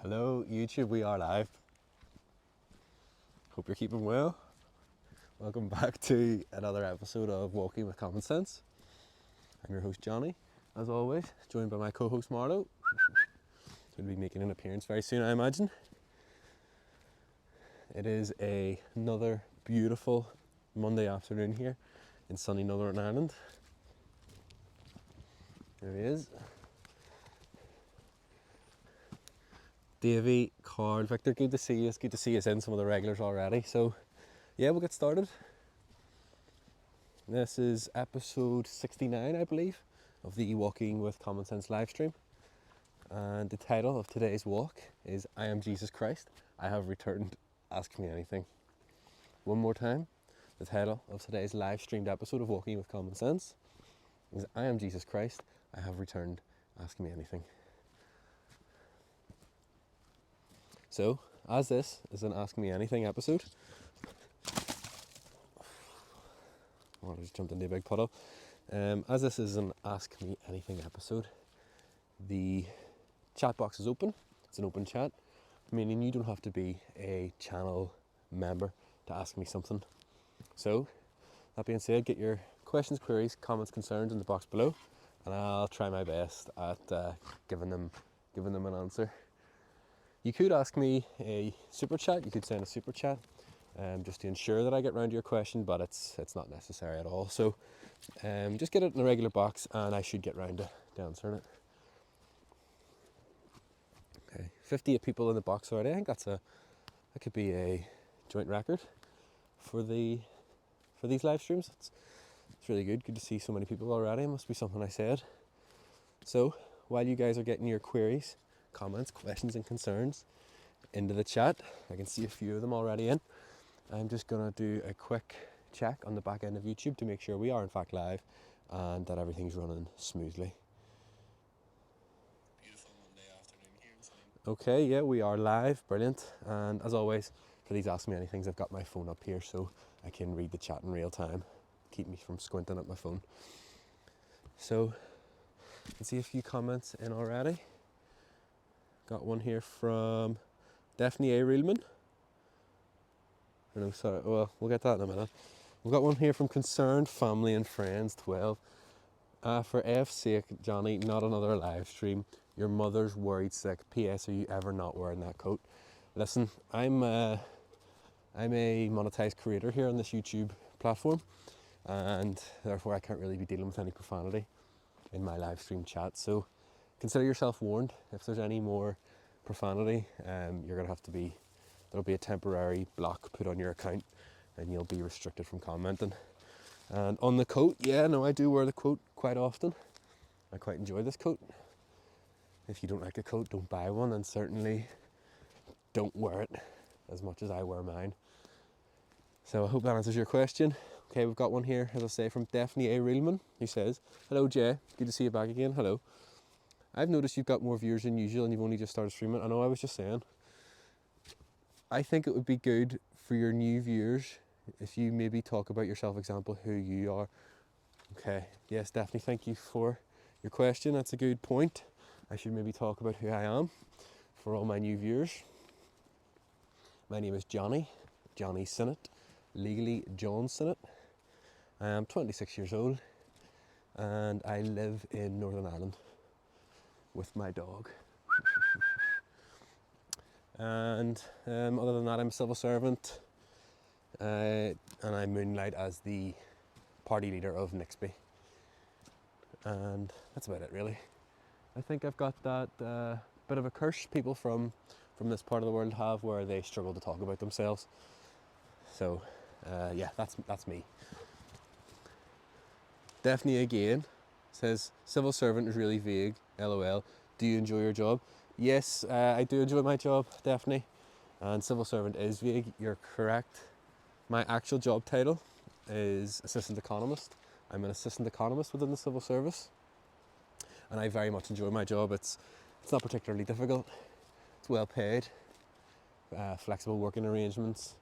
Hello YouTube, we are live. Hope you're keeping well. Welcome back to another episode of Walking with Common Sense. I'm your host Johnny, as always, joined by my co-host Marlo. He'll be making an appearance very soon, I imagine. It is another beautiful Monday afternoon here in sunny Northern Ireland. There he is. Davey, Carl, Victor, good to see you. It's good to see you in some of the regulars already. So, yeah, we'll get started. This is episode 69, I believe, of the Walking with Common Sense live stream. And the title of today's walk is I Am Jesus Christ, I Have Returned, Ask Me Anything. One more time, the title of today's live streamed episode of Walking with Common Sense is I Am Jesus Christ, I Have Returned, Ask Me Anything. So, as this is an Ask Me Anything episode, I just jumped into a big puddle. As this is an Ask Me Anything episode, the chat box is open. It's an open chat, meaning you don't have to be a channel member to ask me something. So, that being said, get your questions, queries, comments, concerns in the box below, and I'll try my best at giving them an answer. You could ask me a super chat. You could send a super chat, just to ensure that I get round to your question, but it's not necessary at all. So, just get it in a regular box, and I should get round to answering it. Okay, 58 people in the box already. I think that could be a joint record for these live streams. It's really good. Good to see so many people already. It must be something I said. So, while you guys are getting your queries, comments, questions and concerns into the chat, I can see a few of them already in. I'm just going to do a quick check on the back end of YouTube to make sure we are in fact live and that everything's running smoothly. Beautiful Monday afternoon here in sunny. Okay, yeah, we are live, brilliant. And as always, for these Ask Me Anythings, I've got my phone up here so I can read the chat in real time, keep me from squinting at my phone. So, I can see a few comments in already. Got one here from Daphne A. Reelman. No, sorry, well, we'll get that in a minute. We've got one here from Concerned Family and Friends 12. For F's sake, Johnny, not another live stream. Your mother's worried sick. P.S. Are you ever not wearing that coat? Listen, I'm a monetized creator here on this YouTube platform, and therefore I can't really be dealing with any profanity in my live stream chat. So consider yourself warned. If there's any more profanity, you're gonna have to be. There'll be a temporary block put on your account, and you'll be restricted from commenting. And on the coat, yeah, no, I do wear the coat quite often. I quite enjoy this coat. If you don't like the coat, don't buy one, and certainly don't wear it as much as I wear mine. So I hope that answers your question. Okay, we've got one here, as I say, from Daphne A. Reelman, who says, "Hello Jay, good to see you back again." Hello. I've noticed you've got more viewers than usual and you've only just started streaming. I know, I was just saying. I think it would be good for your new viewers if you maybe talk about yourself, example, who you are. Okay, yes, Daphne, thank you for your question. That's a good point. I should maybe talk about who I am for all my new viewers. My name is Johnny Sinnott, legally John Sinnott. I am 26 years old and I live in Northern Ireland with my dog. And other than that, I'm a civil servant, and I moonlight as the party leader of Nixby. And that's about it, really. I think I've got that bit of a curse people from this part of the world have, where they struggle to talk about themselves. So, yeah, that's me. Daphne again says, "Civil servant is really vague, lol. Do you enjoy your job?" Yes, I do enjoy my job, Daphne. And civil servant is vague, you're correct. My actual job title is assistant economist. I'm an assistant economist within the civil service. And I very much enjoy my job. It's not particularly difficult. It's well paid, flexible working arrangements.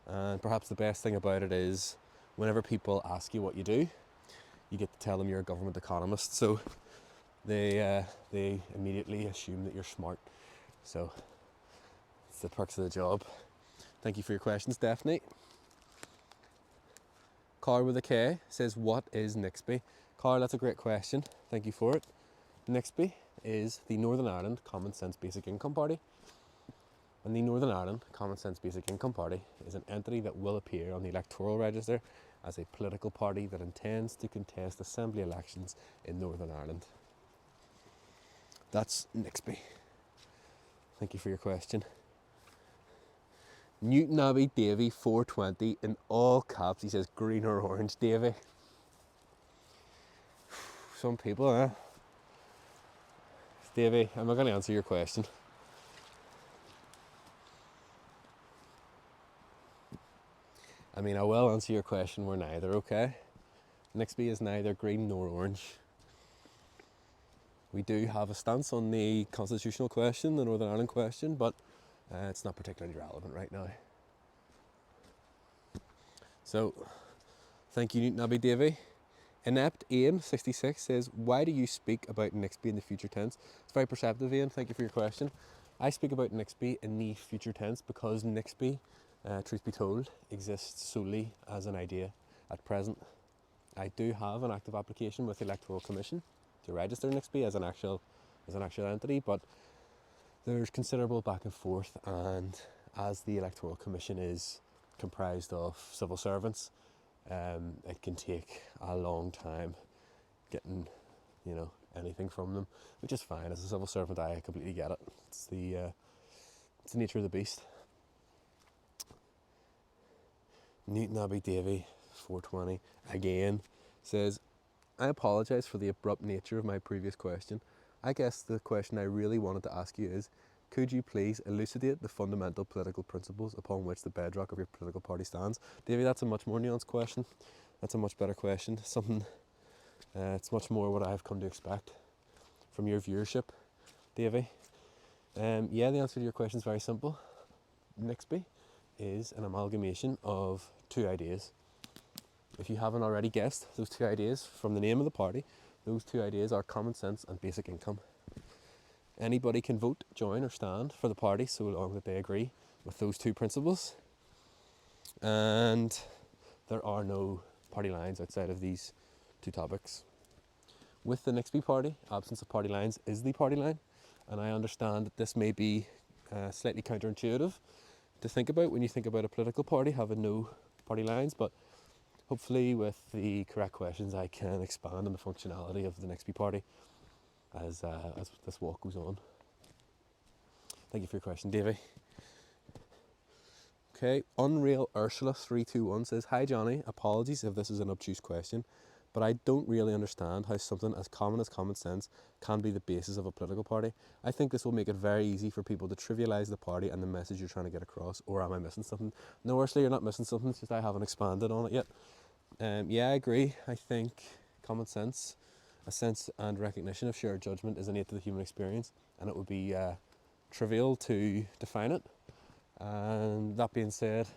And perhaps the best thing about it is whenever people ask you what you do, you get to tell them you're a government economist. So they immediately assume that you're smart. So the perks of the job. Thank you for your questions, Daphne. Carl with a K says, what is NIXBY? Carl, that's a great question. Thank you for it. NIXBY is the Northern Ireland Common Sense Basic Income Party. And the Northern Ireland Common Sense Basic Income Party is an entity that will appear on the electoral register as a political party that intends to contest assembly elections in Northern Ireland. That's NIXBY. Thank you for your question. Newton Abbey Davy 420 in all caps. He says green or orange, Davy. Some people, eh? Davy, I'm not going to answer your question. I mean, I will answer your question. We're neither, okay? NIXBY is neither green nor orange. We do have a stance on the constitutional question, the Northern Ireland question, but it's not particularly relevant right now. So, thank you, Newton Abbey Davy. Inept Ian 66 says, why do you speak about NIXBY in the future tense? It's very perceptive, Ian. Thank you for your question. I speak about NIXBY in the future tense because NIXBY, truth be told, exists solely as an idea at present. I do have an active application with the Electoral Commission to register NIXBY as an actual entity, but there's considerable back and forth, and as the Electoral Commission is comprised of civil servants, it can take a long time getting, anything from them, which is fine. As a civil servant, I completely get it. It's the nature of the beast. Newton Abbey Davy 420 again says, I apologise for the abrupt nature of my previous question. I guess the question I really wanted to ask you is, could you please elucidate the fundamental political principles upon which the bedrock of your political party stands? Davy, that's a much more nuanced question. That's a much better question. It's much more what I've come to expect from your viewership, Davy. The answer to your question is very simple. NIXBY is an amalgamation of two ideas. If you haven't already guessed those two ideas from the name of the party, those two ideas are common sense and basic income. Anybody can vote, join or stand for the party so long that they agree with those two principles. And there are no party lines outside of these two topics. With the NIXBY party, absence of party lines is the party line. And I understand that this may be slightly counterintuitive to think about when you think about a political party having no party lines, but hopefully with the correct questions I can expand on the functionality of the NIXBY party as this walk goes on. Thank you for your question, Davy. Okay, Unreal Ursula 321 says, hi Johnny, apologies if this is an obtuse question, but I don't really understand how something as common sense can be the basis of a political party. I think this will make it very easy for people to trivialise the party and the message you're trying to get across, or am I missing something? No, Ursula, you're not missing something, it's just I haven't expanded on it yet. I agree. I think common sense, a sense and recognition of shared judgment is innate to the human experience, and it would be trivial to define it. And that being said,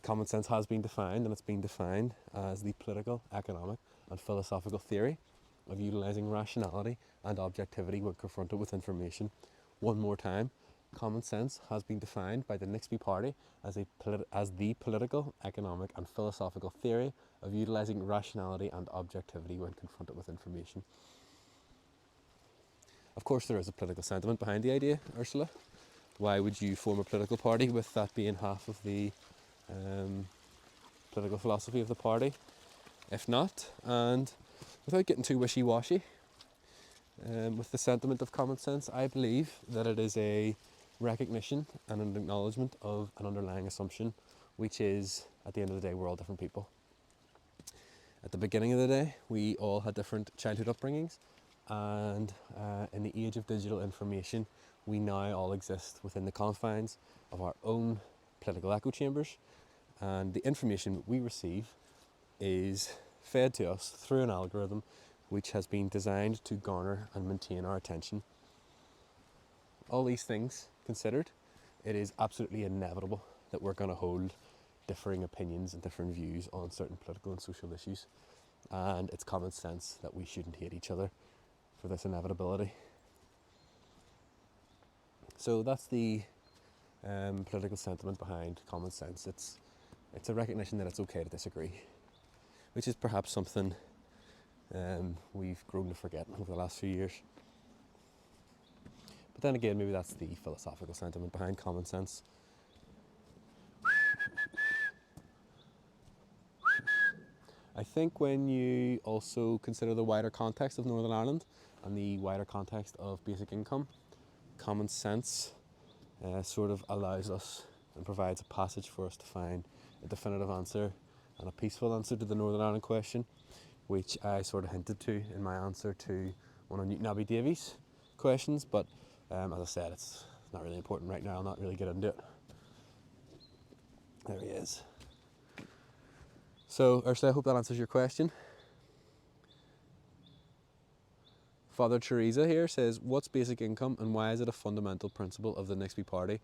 common sense has been defined, and it's been defined as the political, economic and philosophical theory of utilising rationality and objectivity when confronted with information. One more time, common sense has been defined by the NIXBY party as the political, economic and philosophical theory of utilising rationality and objectivity when confronted with information. Of course there is a political sentiment behind the idea, Ursula. Why would you form a political party with that being half of the political philosophy of the party? If not, and without getting too wishy-washy, with the sentiment of common sense, I believe that it is a recognition and an acknowledgement of an underlying assumption, which is, at the end of the day, we're all different people. At the beginning of the day, we all had different childhood upbringings, and in the age of digital information, we now all exist within the confines of our own political echo chambers, and the information we receive is fed to us through an algorithm which has been designed to garner and maintain our attention. All these things considered, it is absolutely inevitable that we're going to hold differing opinions and different views on certain political and social issues, and it's common sense that we shouldn't hate each other for this inevitability. So that's the political sentiment behind common sense. It's a recognition that it's okay to disagree, which is perhaps something we've grown to forget over the last few years. But then again, maybe that's the philosophical sentiment behind common sense. I think when you also consider the wider context of Northern Ireland and the wider context of basic income, common sense sort of allows us and provides a passage for us to find a definitive answer and a peaceful answer to the Northern Ireland question, which I sort of hinted to in my answer to one of Newton Abbey Davies' questions, but as I said, it's not really important right now. I'll not really get into it. There he is. So, Ursula, I hope that answers your question. Father Teresa here says, what's basic income and why is it a fundamental principle of the Nixby Party?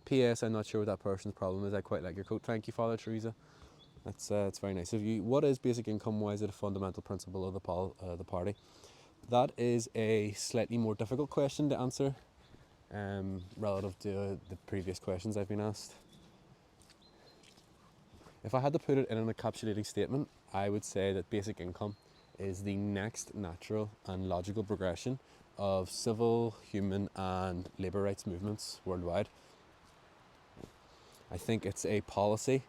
P.S. I'm not sure what that person's problem is. I quite like your coat. Thank you, Father Teresa. That's very nice of you. What is basic income? Why is it a fundamental principle of the party? That is a slightly more difficult question to answer relative to the previous questions I've been asked. If I had to put it in an encapsulating statement, I would say that basic income is the next natural and logical progression of civil, human and labour rights movements worldwide. I think it's a policy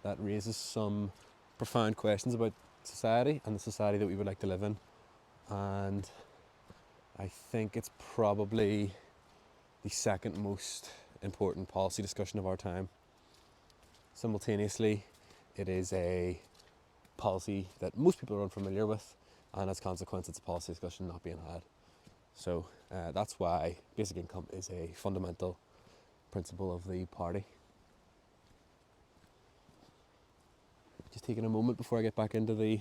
that raises some profound questions about society and the society that we would like to live in. And I think it's probably the second most important policy discussion of our time. Simultaneously, it is a policy that most people are unfamiliar with, and as a consequence, it's a policy discussion not being had. So that's why basic income is a fundamental principle of the party. Just taking a moment before I get back into the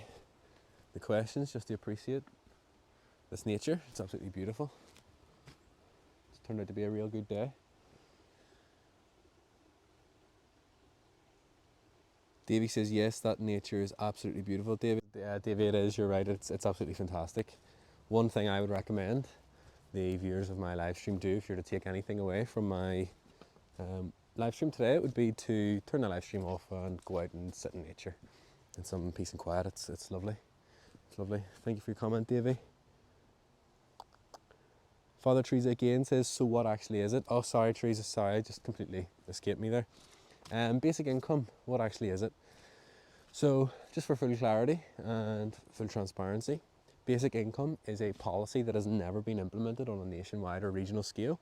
questions, just to appreciate this nature. It's absolutely beautiful. It's turned out to be a real good day. Davey says, yes, that nature is absolutely beautiful. Davey, it is, you're right, it's absolutely fantastic. One thing I would recommend the viewers of my live stream do, if you're to take anything away from my live stream today, it would be to turn the live stream off and go out and sit in nature in some peace and quiet. It's lovely. It's lovely. Thank you for your comment, Davey. Father Teresa again says, so what actually is it? Oh, sorry, Teresa, sorry, I just completely escaped me there. Basic income, what actually is it? So, just for full clarity and full transparency, basic income is a policy that has never been implemented on a nationwide or regional scale.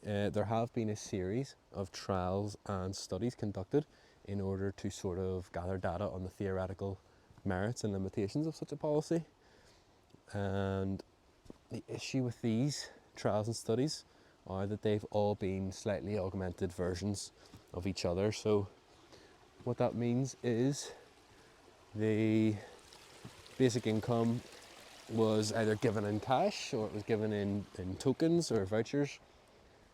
There have been a series of trials and studies conducted in order to sort of gather data on the theoretical merits and limitations of such a policy. And the issue with these trials and studies are that they've all been slightly augmented versions of each other. So what that means is the basic income was either given in cash or it was given in tokens or vouchers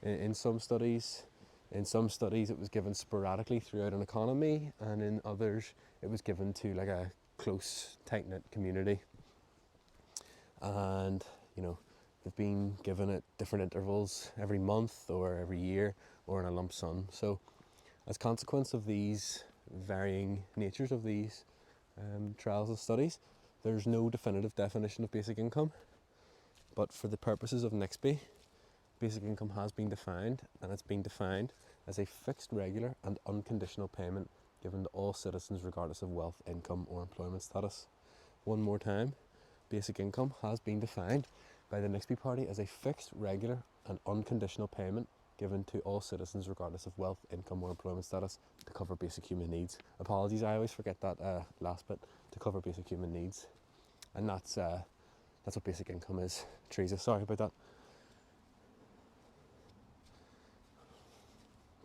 in some studies. In some studies it was given sporadically throughout an economy, and in others it was given to like a close, tight-knit community. And you know, they've been given at different intervals every month or every year or in a lump sum. So as a consequence of these varying natures of these trials and studies, there's no definitive definition of basic income. But for the purposes of Nixby, basic income has been defined, and it's been defined as a fixed, regular and unconditional payment given to all citizens regardless of wealth, income or employment status. One more time, basic income has been defined by the Nixby Party as a fixed, regular and unconditional payment given to all citizens regardless of wealth, income or employment status to cover basic human needs. Apologies, I always forget that last bit, to cover basic human needs. And that's what basic income is. Teresa, sorry about that.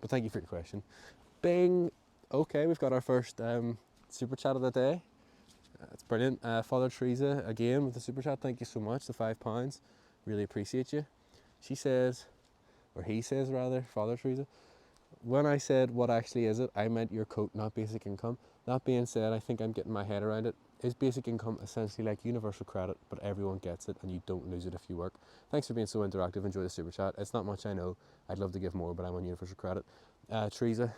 But thank you for your question. Bing! Okay, we've got our first super chat of the day. That's brilliant. Father Teresa, again with the super chat, thank you so much, the £5. Really appreciate you. She says, or he says rather, Father Teresa, when I said what actually is it, I meant your coat, not basic income. That being said, I think I'm getting my head around it. is basic income essentially like universal credit, but everyone gets it and you don't lose it if you work? Thanks for being so interactive. Enjoy the super chat. It's not much, I know. I'd love to give more, but I'm on universal credit. Teresa,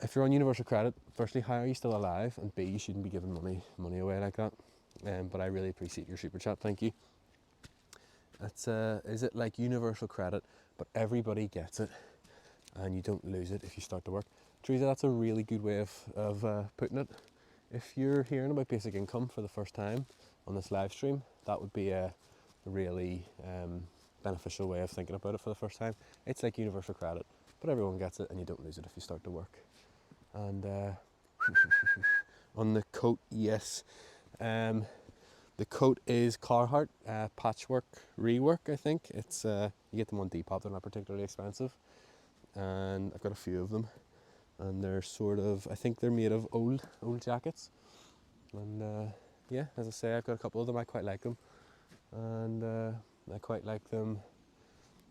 if you're on universal credit, firstly, how are you still alive? And B, you shouldn't be giving money away like that. But I really appreciate your super chat. Thank you. Is it like universal credit, but everybody gets it and you don't lose it if you start to work? Teresa, that's a really good way of putting it. If you're hearing about basic income for the first time on this live stream, that would be a really beneficial way of thinking about it for the first time. It's like universal credit, but everyone gets it and you don't lose it if you start to work. And on the coat, yes. The coat is Carhartt patchwork rework, I think. It's you get them on Depop, they're not particularly expensive. And I've got a few of them. And they're sort of, I think they're made of old jackets. And yeah, as I say, I've got a couple of them. I quite like them. And I quite like them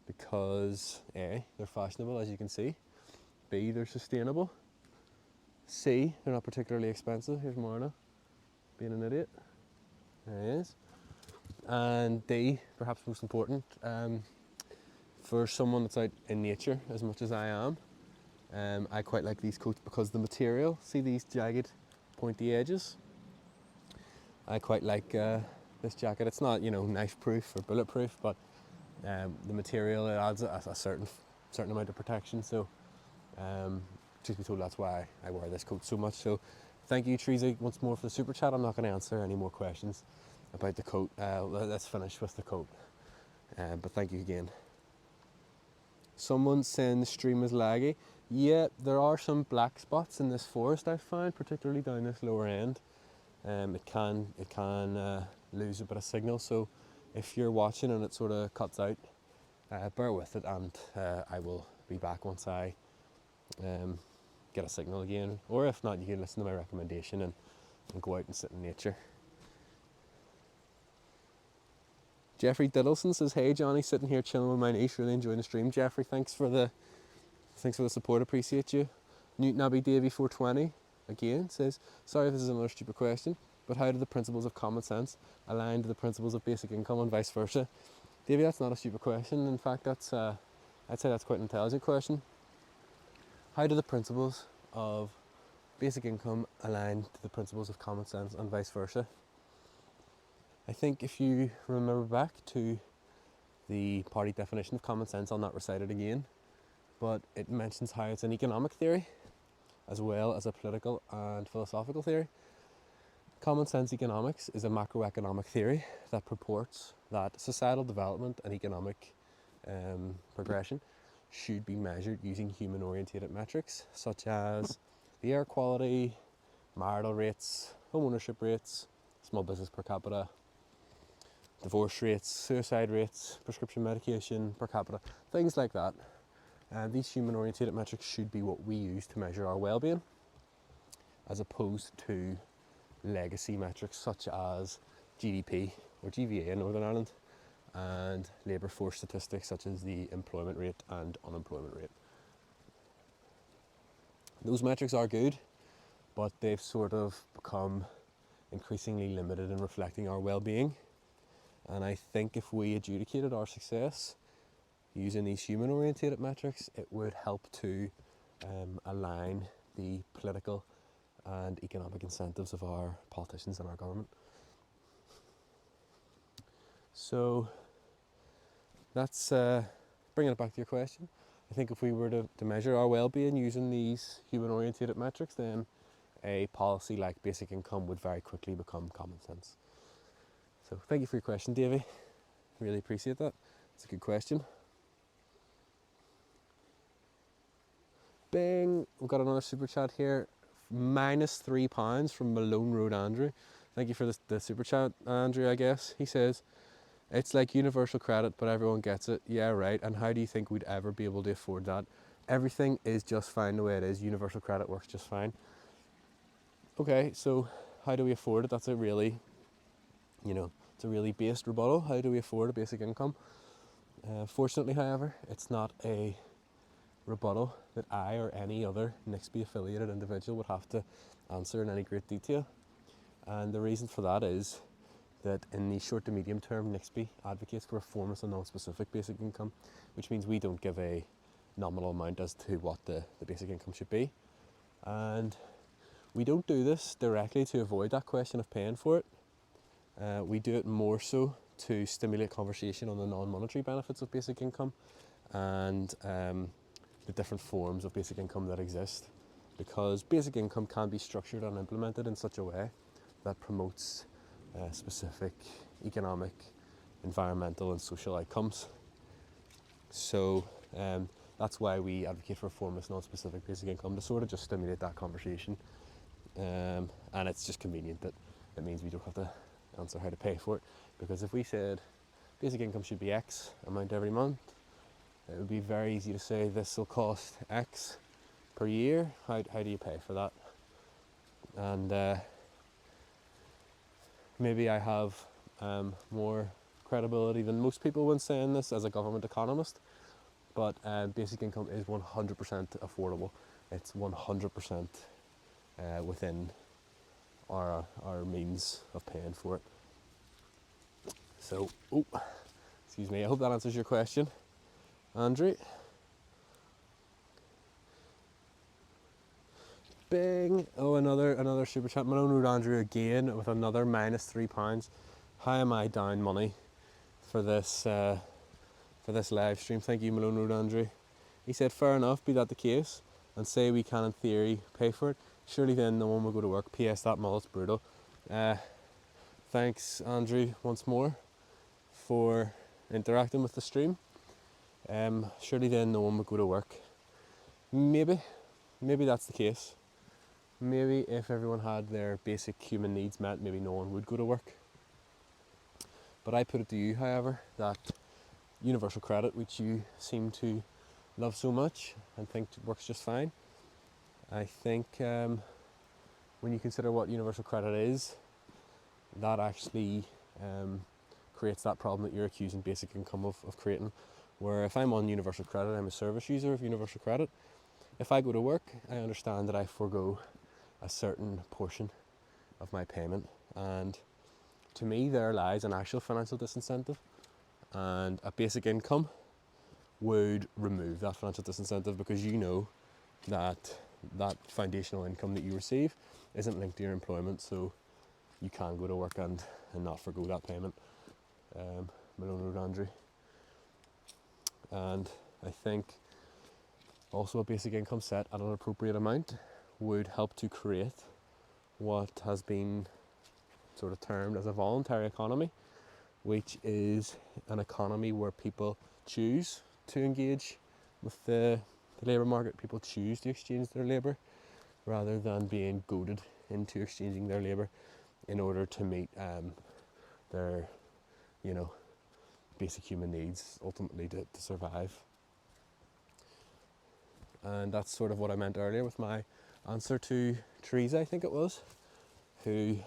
because A, they're fashionable, as you can see. B, they're sustainable. C, they're not particularly expensive. Here's Marna, being an idiot. There he is. And D, perhaps most important, for someone that's out in nature as much as I am, I quite like these coats because the material, see these jagged pointy edges? I quite like this jacket. It's not, knife proof or bulletproof, but the material, it adds a certain amount of protection. So truth be told, that's why I wear this coat so much. So thank you, Teresa, once more for the super chat. I'm not going to answer any more questions about the coat. Let's finish with the coat. But thank you again. Someone saying the stream is laggy. Yeah, there are some black spots in this forest I've found, particularly down this lower end. It can lose a bit of signal. So if you're watching and it sort of cuts out, bear with it, and I will be back once I get a signal again. Or if not, you can listen to my recommendation and go out and sit in nature. Jeffrey Diddleson says, "Hey Johnny, sitting here chilling with my niece, really enjoying the stream." Jeffrey, thanks for the support, appreciate you. Newton Abbey Davy 420 again says, "Sorry if this is another stupid question, but how do the principles of common sense align to the principles of basic income and vice versa?" Davy, that's not a stupid question. In fact, I'd say that's quite an intelligent question. How do the principles of basic income align to the principles of common sense and vice versa? I think if you remember back to the party definition of common sense, I'll not recite it again, but it mentions how it's an economic theory as well as a political and philosophical theory. Common sense economics is a macroeconomic theory that purports that societal development and economic progression should be measured using human-oriented metrics such as the air quality, marital rates, home ownership rates, small business per capita, divorce rates, suicide rates, prescription medication per capita, things like that. These human-oriented metrics should be what we use to measure our well-being, as opposed to legacy metrics such as GDP or GVA in Northern Ireland, and labour force statistics such as the employment rate and unemployment rate. Those metrics are good, but they've sort of become increasingly limited in reflecting our well-being. And I think if we adjudicated our success using these human-oriented metrics, it would help to align the political and economic incentives of our politicians and our government. So that's bringing it back to your question. I think if we were to measure our well-being using these human-oriented metrics, then a policy like basic income would very quickly become common sense. So thank you for your question, Davey. Really appreciate that. It's a good question. Bing, we've got another super chat here. -£3 from Malone Road Andrew. Thank you for the super chat, Andrew, I guess. He says, "It's like universal credit, but everyone gets it." Yeah, right. And how do you think we'd ever be able to afford that? Everything is just fine the way it is. Universal credit works just fine. Okay, so how do we afford it? That's a really, it's a really based rebuttal. How do we afford a basic income? Fortunately, however, it's not a rebuttal that I or any other NIXB affiliated individual would have to answer in any great detail. And the reason for that is that in the short to medium term, NIXB advocates for reform of the non-specific basic income, which means we don't give a nominal amount as to what the basic income should be. And we don't do this directly to avoid that question of paying for it. We do it more so to stimulate conversation on the non-monetary benefits of basic income and the different forms of basic income that exist, because basic income can be structured and implemented in such a way that promotes specific economic, environmental and social outcomes. So that's why we advocate for reform of non-specific basic income, to sort of just stimulate that conversation. And it's just convenient that it means we don't have to answer how to pay for it, because if we said basic income should be X amount every month, it would be very easy to say this will cost X per year. How do you pay for that? And maybe I have more credibility than most people when saying this as a government economist, but basic income is 100% affordable. It's 100% within our means of paying for it. So, excuse me, I hope that answers your question, Andrew. Bing! Oh, another super chat. Malone Road Andrew again with another -3 pounds. How am I down money for this live stream? Thank you, Malone Road Andrew. He said, fair enough, be that the case, and say we can in theory pay for it. Surely then no one will go to work. P.S. That mullet's brutal. Thanks, Andrew, once more for interacting with the stream. Surely then no one would go to work. Maybe that's the case. Maybe if everyone had their basic human needs met, maybe no one would go to work. But I put it to you, however, that universal credit, which you seem to love so much and think works just fine, I think when you consider what universal credit is, that actually creates that problem that you're accusing basic income of creating. Where if I'm on universal credit, I'm a service user of universal credit. If I go to work, I understand that I forego a certain portion of my payment, and to me there lies an actual financial disincentive, and a basic income would remove that financial disincentive, because you know that foundational income that you receive isn't linked to your employment, so you can go to work and not forgo that payment. Malone Road Andrew. And I think also a basic income set at an appropriate amount would help to create what has been sort of termed as a voluntary economy, which is an economy where people choose to engage with the labour market. People choose to exchange their labour rather than being goaded into exchanging their labour in order to meet their, basic human needs, ultimately to survive. And that's sort of what I meant earlier with my answer to Teresa, I think it was, who,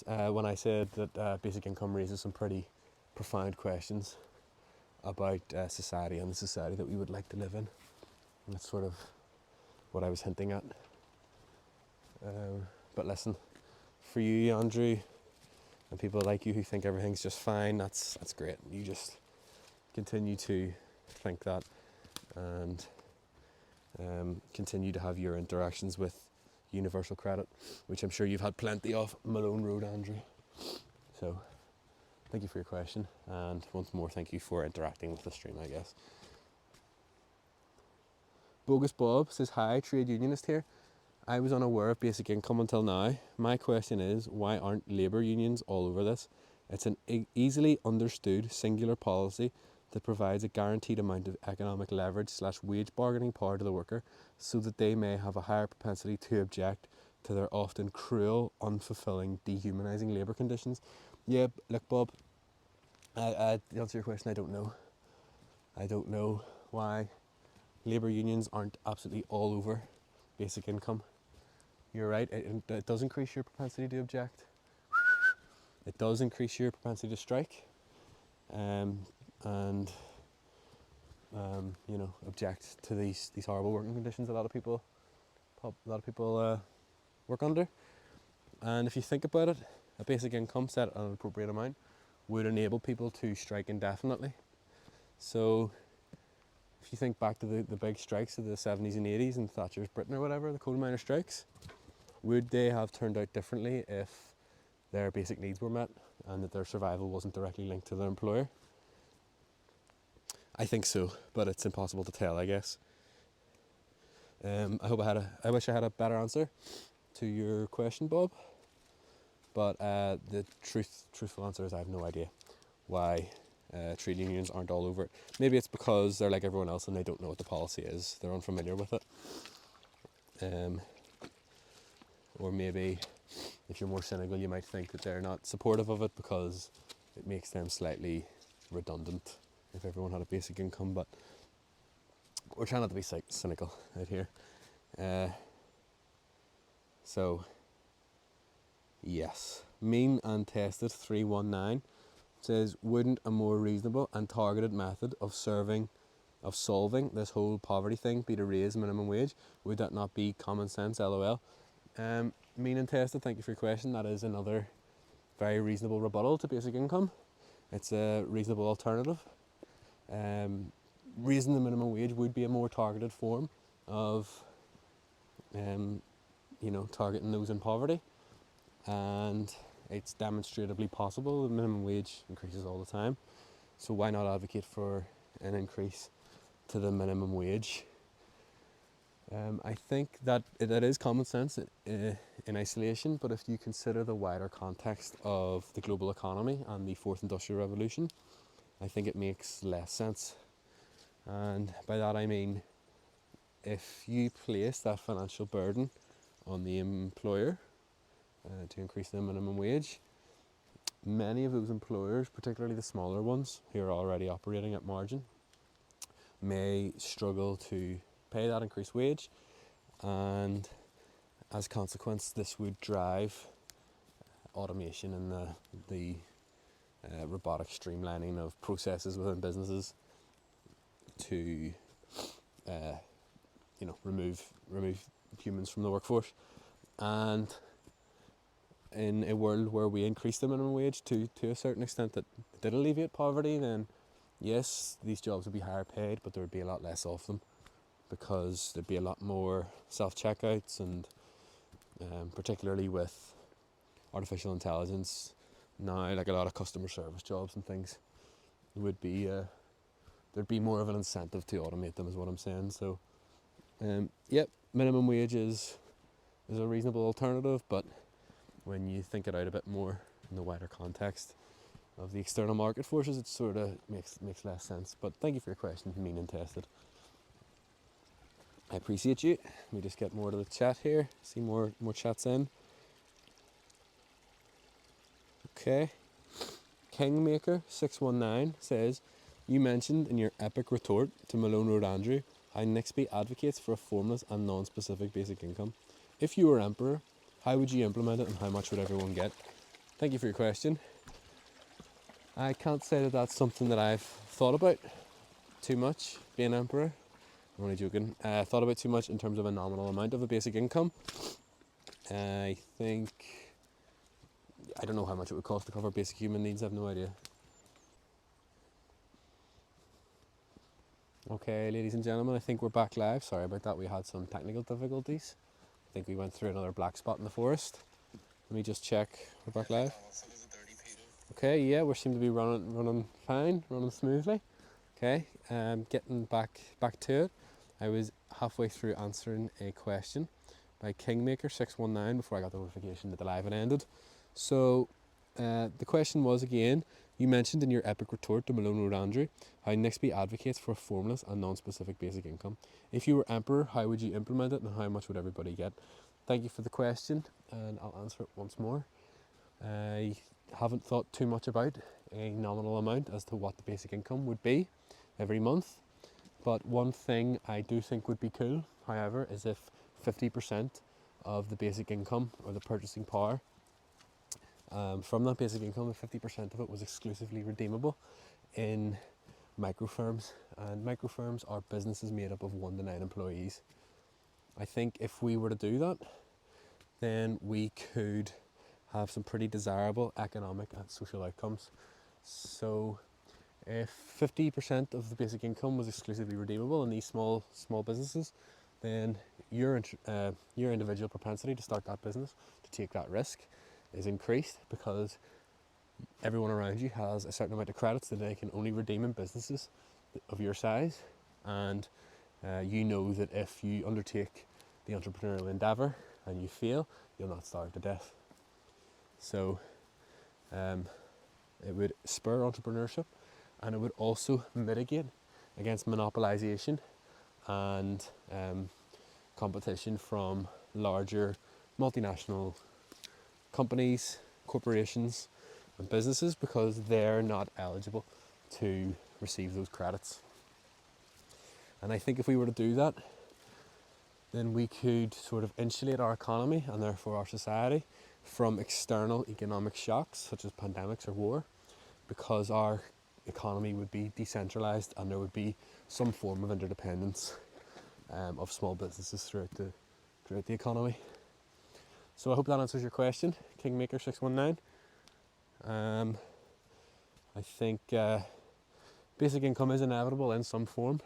when I said that basic income raises some pretty profound questions about society and the society that we would like to live in. And that's sort of what I was hinting at. But listen, for you, Andrew, and people like you who think everything's just fine, that's great. You just continue to think that, and continue to have your interactions with universal credit, which I'm sure you've had plenty of, Malone Road Andrew. So thank you for your question, and once more thank you for interacting with the stream, I guess. Bogus Bob says, hi, trade unionist here. I was unaware of basic income until now. My question is, why aren't labour unions all over this? It's an easily understood singular policy that provides a guaranteed amount of economic leverage / wage bargaining power to the worker, so that they may have a higher propensity to object to their often cruel, unfulfilling, dehumanising labour conditions. Yeah, look, Bob, to answer your question, I don't know. I don't know why labour unions aren't absolutely all over basic income. You're right, it does increase your propensity to object. It does increase your propensity to strike, and object to these horrible working conditions a lot of people work under. And if you think about it, a basic income set at an appropriate amount would enable people to strike indefinitely. So if you think back to the big strikes of the 70s and 80s in Thatcher's Britain or whatever, the coal miner strikes, would they have turned out differently if their basic needs were met and that their survival wasn't directly linked to their employer? I think so, but it's impossible to tell, I guess. I wish I had a better answer to your question, Bob. But the truthful answer is I have no idea why trade unions aren't all over it. Maybe it's because they're like everyone else and they don't know what the policy is. They're unfamiliar with it. Or maybe if you're more cynical, you might think that they're not supportive of it because it makes them slightly redundant if everyone had a basic income. But we're trying not to be cynical out here. So, yes. Mean and Tested 319 says, wouldn't a more reasonable and targeted method of solving this whole poverty thing be to raise minimum wage? Would that not be common sense? LOL. Mean and Tested, thank you for your question. That is another very reasonable rebuttal to basic income. It's a reasonable alternative. Raising the minimum wage would be a more targeted form of targeting those in poverty, and it's demonstrably possible. The minimum wage increases all the time, so why not advocate for an increase to the minimum wage? I think that is common sense in isolation, but if you consider the wider context of the global economy and the fourth industrial revolution, I think it makes less sense. And by that I mean, if you place that financial burden on the employer to increase the minimum wage, many of those employers, particularly the smaller ones who are already operating at margin, may struggle to pay that increased wage, and as a consequence this would drive automation and the robotic streamlining of processes within businesses to remove humans from the workforce. And in a world where we increase the minimum wage to a certain extent that did alleviate poverty, then yes, these jobs would be higher paid, but there would be a lot less of them because there'd be a lot more self-checkouts, and particularly with artificial intelligence now, like a lot of customer service jobs and things, would be there'd be more of an incentive to automate them, is what I'm saying. So minimum wage is a reasonable alternative, but when you think it out a bit more in the wider context of the external market forces, it sort of makes less sense. But thank you for your question, Mean and Tested. I appreciate you. Let me just get more to the chat here. See more chats in. Okay. Kingmaker 619 says, you mentioned in your epic retort to Malone Road Andrew how Nixby advocates for a formless and non-specific basic income. If you were emperor, how would you implement it and how much would everyone get? Thank you for your question. I can't say that that's something that I've thought about too much, being emperor. I'm only joking. Thought about too much in terms of a nominal amount of a basic income. I don't know how much it would cost to cover basic human needs. I have no idea. Okay, ladies and gentlemen, I think we're back live. Sorry about that, we had some technical difficulties. I think we went through another black spot in the forest. Let me just check. We're back live. Okay, yeah, we seem to be running fine, running smoothly. Okay, getting back to it. I was halfway through answering a question by Kingmaker619 before I got the notification that the live had ended. So the question was again, you mentioned in your epic retort to Malone Road Andrew how Nixby advocates for a formless and non-specific basic income. If you were emperor, how would you implement it and how much would everybody get? Thank you for the question, and I'll answer it once more. I haven't thought too much about a nominal amount as to what the basic income would be every month, but one thing I do think would be cool, however, is if 50% of the basic income or the purchasing power from that basic income, if 50% of it was exclusively redeemable in micro firms, and micro firms are businesses made up of 1 to 9 employees. I think if we were to do that, then we could have some pretty desirable economic and social outcomes. So if 50% of the basic income was exclusively redeemable in these small businesses, then your individual propensity to start that business, to take that risk, is increased because everyone around you has a certain amount of credits that they can only redeem in businesses of your size, and you know that if you undertake the entrepreneurial endeavour and you fail, you'll not starve to death. So it would spur entrepreneurship, and it would also mitigate against monopolisation and competition from larger multinational companies, corporations and businesses, because they're not eligible to receive those credits. And I think if we were to do that, then we could sort of insulate our economy and therefore our society from external economic shocks such as pandemics or war, because our economy would be decentralised and there would be some form of interdependence of small businesses throughout the economy. So I hope that answers your question, Kingmaker619. I think basic income is inevitable in some form,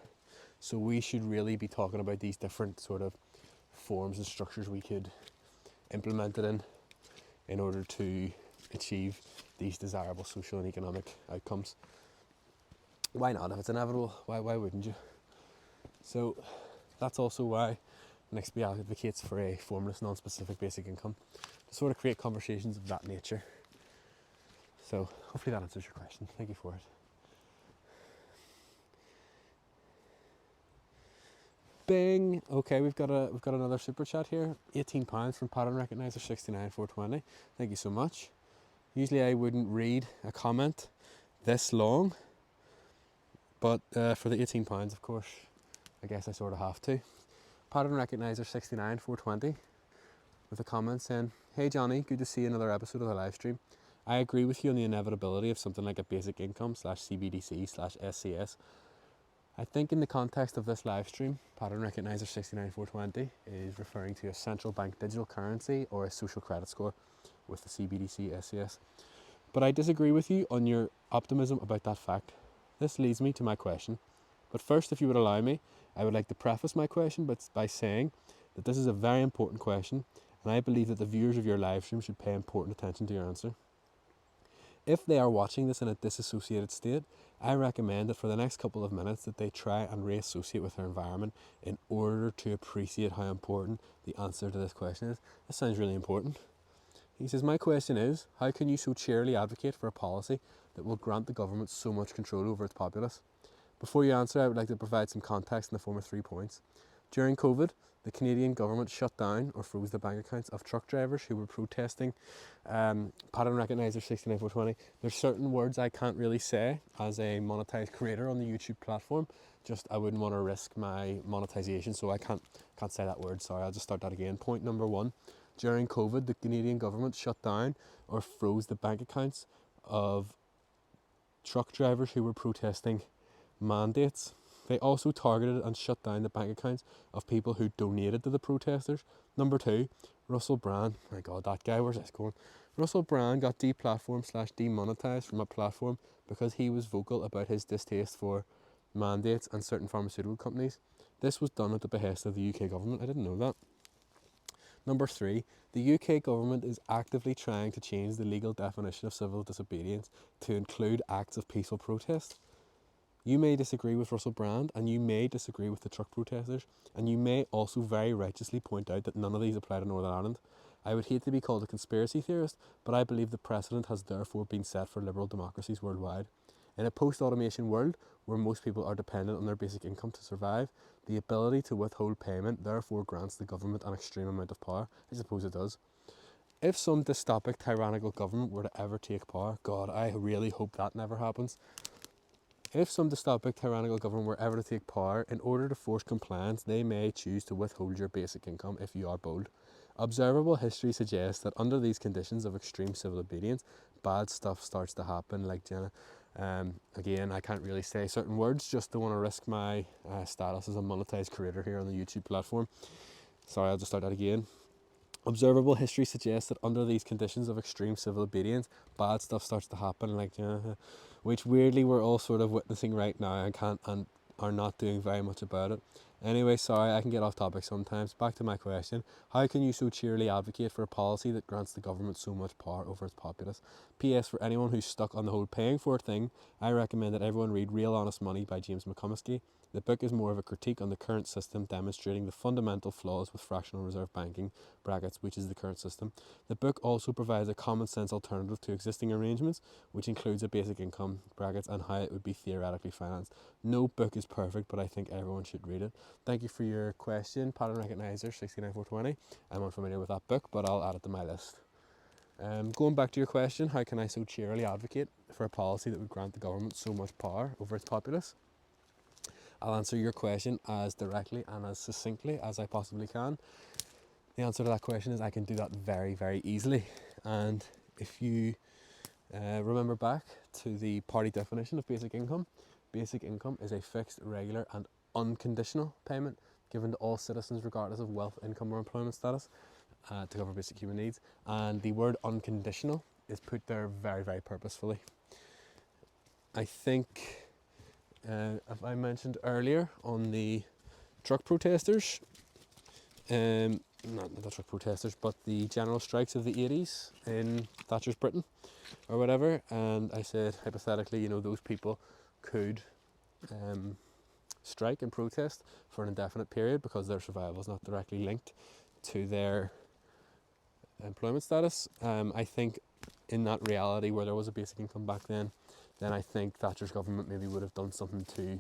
so we should really be talking about these different sort of forms and structures we could implement it in order to achieve these desirable social and economic outcomes. Why not? If it's inevitable, why wouldn't you? So that's also why NXB advocates for a formless, non-specific basic income, to sort of create conversations of that nature. So hopefully that answers your question. Thank you for it. Bing. Okay, we've got another super chat here. £18 from Pattern Recognizer 69420. Thank you so much. Usually I wouldn't read a comment this long, but for the £18, of course, I guess I sort of have to. Pattern Recognizer 69420 with a comment saying, "Hey Johnny, good to see another episode of the live stream. I agree with you on the inevitability of something like a basic income /CBDC/SCS. I think in the context of this live stream, Pattern Recognizer 69420 is referring to a central bank digital currency or a social credit score with the CBDC SCS. But I disagree with you on your optimism about that fact. This leads me to my question. But first, if you would allow me, I would like to preface my question by saying that this is a very important question, and I believe that the viewers of your live stream should pay important attention to your answer. If they are watching this in a disassociated state, I recommend that for the next couple of minutes that they try and reassociate with their environment in order to appreciate how important the answer to this question is. This sounds really important." He says, "My question is, how can you so cheerily advocate for a policy that will grant the government so much control over its populace? Before you answer, I would like to provide some context in the form of 3 points. During COVID, the Canadian government shut down or froze the bank accounts of truck drivers who were protesting Pattern Recognizer 69420. There's certain words I can't really say as a monetized creator on the YouTube platform. Just I wouldn't want to risk my monetization, so I can't say that word. Sorry, I'll just start that again. Point number 1. During COVID, the Canadian government shut down or froze the bank accounts of truck drivers who were protesting mandates. They also targeted and shut down the bank accounts of people who donated to the protesters. Number 2, Russell Brand. My God, that guy, where's this going? Russell Brand got deplatformed/demonetized from a platform because he was vocal about his distaste for mandates and certain pharmaceutical companies. This was done at the behest of the UK government. I didn't know that. Number 3, the UK government is actively trying to change the legal definition of civil disobedience to include acts of peaceful protest. You may disagree with Russell Brand, and you may disagree with the truck protesters, and you may also very righteously point out that none of these apply to Northern Ireland. I would hate to be called a conspiracy theorist, but I believe the precedent has therefore been set for liberal democracies worldwide. In a post-automation world, where most people are dependent on their basic income to survive, the ability to withhold payment therefore grants the government an extreme amount of power. I suppose it does. If some dystopic, tyrannical government were to ever take power, God, I really hope that never happens. If some dystopic, tyrannical government were ever to take power, in order to force compliance, they may choose to withhold your basic income if you are bold. Observable history suggests that under these conditions of extreme civil obedience, bad stuff starts to happen, like Jenna. Again, I can't really say certain words, just don't want to risk my status as a monetized creator here on the YouTube platform. Sorry, I'll just start that again. Observable history suggests that under these conditions of extreme civil obedience, bad stuff starts to happen, like which weirdly we're all sort of witnessing right now and can't and are not doing very much about it. Anyway, sorry, I can get off topic sometimes. Back to my question. How can you so cheerily advocate for a policy that grants the government so much power over its populace? P.S. For anyone who's stuck on the whole paying for it thing, I recommend that everyone read Real Honest Money by James McComiskey. The book is more of a critique on the current system, demonstrating the fundamental flaws with fractional reserve banking, brackets, which is the current system. The book also provides a common sense alternative to existing arrangements, which includes a basic income, brackets, and how it would be theoretically financed. No book is perfect, but I think everyone should read it. Thank you for your question, Pattern Recognizer 69420. I'm unfamiliar with that book, but I'll add it to my list. Going back to your question, how can I so cheerily advocate for a policy that would grant the government so much power over its populace? I'll answer your question as directly and as succinctly as I possibly can. The answer to that question is I can do that very, very easily. And if you remember back to the party definition of basic income is a fixed, regular and unconditional payment given to all citizens regardless of wealth, income or employment status to cover basic human needs. And the word unconditional is put there very, very purposefully. I think, as I mentioned earlier on the truck protesters, not the truck protesters, but the general strikes of the 80s in Thatcher's Britain or whatever, and I said hypothetically, those people could strike and protest for an indefinite period because their survival is not directly linked to their employment status. I think in that reality where there was a basic income back then I think Thatcher's government maybe would have done something to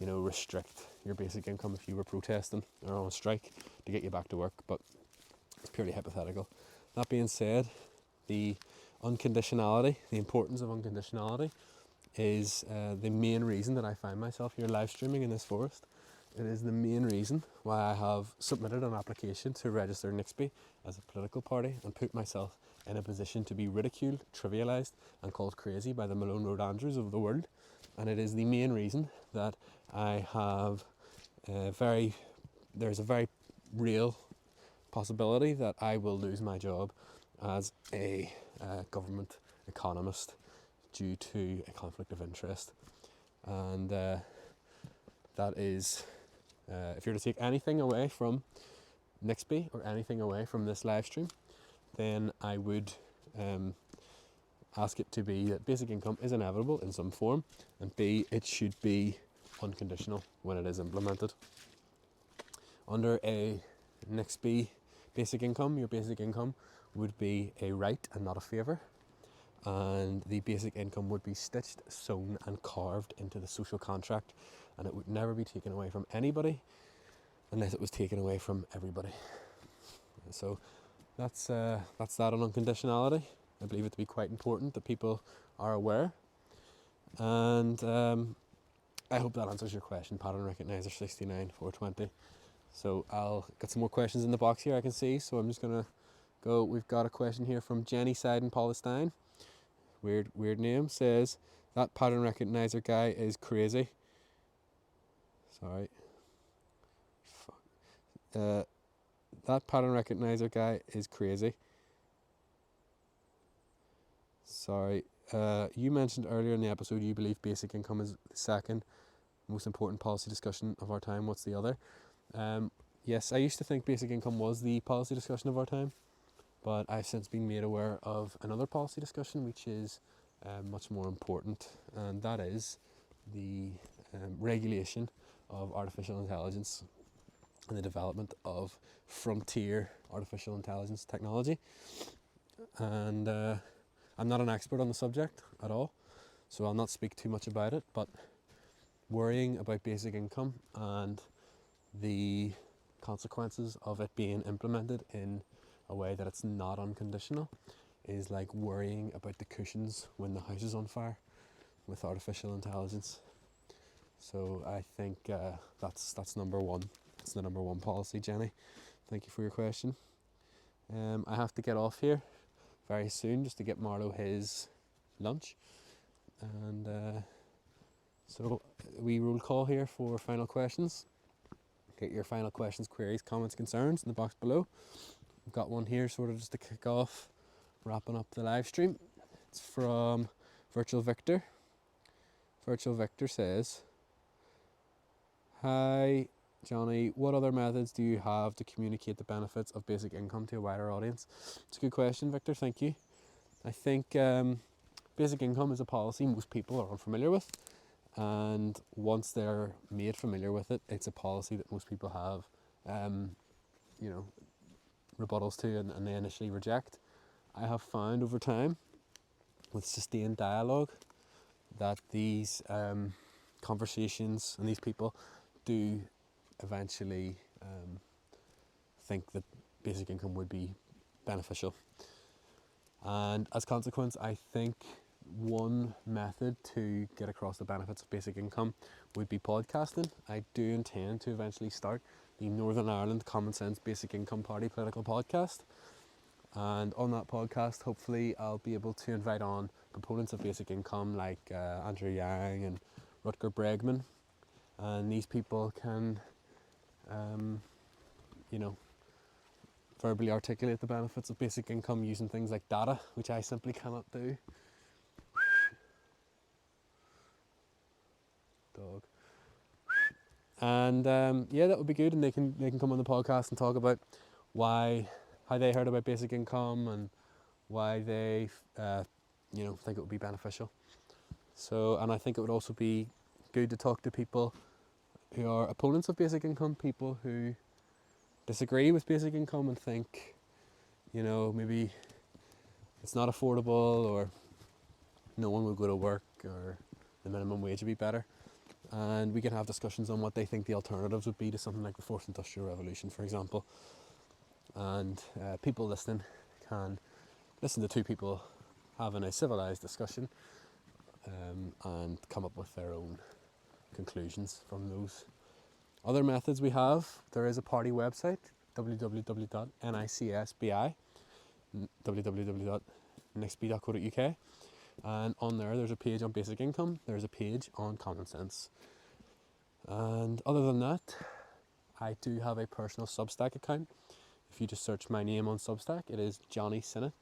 restrict your basic income if you were protesting or on a strike to get you back to work, but it's purely hypothetical. That being said, the unconditionality, the importance of unconditionality is the main reason that I find myself here live streaming in this forest. It is the main reason why I have submitted an application to register Nixby as a political party and put myself in a position to be ridiculed, trivialised and called crazy by the Malone Road Andrews of the world. And it is the main reason that I have there's a very real possibility that I will lose my job as a government economist due to a conflict of interest. And that is, if you're to take anything away from Nixby or anything away from this live stream, then I would ask it to be that basic income is inevitable in some form, and B, it should be unconditional when it is implemented. Under a Nixby basic income, your basic income would be a right and not a favour, and the basic income would be stitched, sewn and carved into the social contract, and it would never be taken away from anybody unless it was taken away from everybody. So that's that on unconditionality. I believe it to be quite important that people are aware, and I hope that answers your question, Pattern Recognizer 69420. So I'll got some more questions in the box here I can see, so I'm just gonna go. We've got a question here from Jenny Side in Palestine. Weird name. Says that Pattern Recognizer guy is crazy. Sorry. That Pattern Recognizer guy is crazy. Sorry. You mentioned earlier in the episode you believe basic income is the second most important policy discussion of our time. What's the other? Yes, I used to think basic income was the policy discussion of our time, but I've since been made aware of another policy discussion which is much more important, and that is the regulation of artificial intelligence and the development of frontier artificial intelligence technology. And I'm not an expert on the subject at all, so I'll not speak too much about it, but worrying about basic income and the consequences of it being implemented in a way that it's not unconditional is like worrying about the cushions when the house is on fire with artificial intelligence. So I think that's number one. It's the number one policy, Jenny. Thank you for your question. I have to get off here very soon just to get Marlo his lunch, and so we roll call here for final questions. Get your final questions, queries, comments, concerns in the box below. I've got one here sort of just to kick off, wrapping up the live stream. It's from Virtual Victor. Virtual Victor says, "Hi Johnny, what other methods do you have to communicate the benefits of basic income to a wider audience?" It's a good question, Victor, thank you. I think basic income is a policy most people are unfamiliar with, and once they're made familiar with it, it's a policy that most people have rebuttals to and they initially reject. I have found over time, with sustained dialogue, that these conversations and these people do eventually think that basic income would be beneficial. And as a consequence, I think one method to get across the benefits of basic income would be podcasting. I do intend to eventually start the Northern Ireland Common Sense Basic Income Party political podcast. And on that podcast, hopefully I'll be able to invite on proponents of basic income like Andrew Yang and Rutger Bregman. And these people can, verbally articulate the benefits of basic income using things like data, which I simply cannot do. Dog. And that would be good, and they can come on the podcast and talk about how they heard about basic income and why they think it would be beneficial. So, and I think it would also be good to talk to people who are opponents of basic income, people who disagree with basic income and think, maybe it's not affordable, or no one will go to work, or the minimum wage would be better. And we can have discussions on what they think the alternatives would be to something like the Fourth Industrial Revolution, for example. And people listening can listen to two people having a civilised discussion and come up with their own conclusions from those. Other methods we have, there is a party website, www.nicsbi, www.nixby.co.uk, and on there's a page on basic income, there's a page on common sense. And other than that, I do have a personal Substack account. If you just search my name on Substack, it is Johnny Sinnott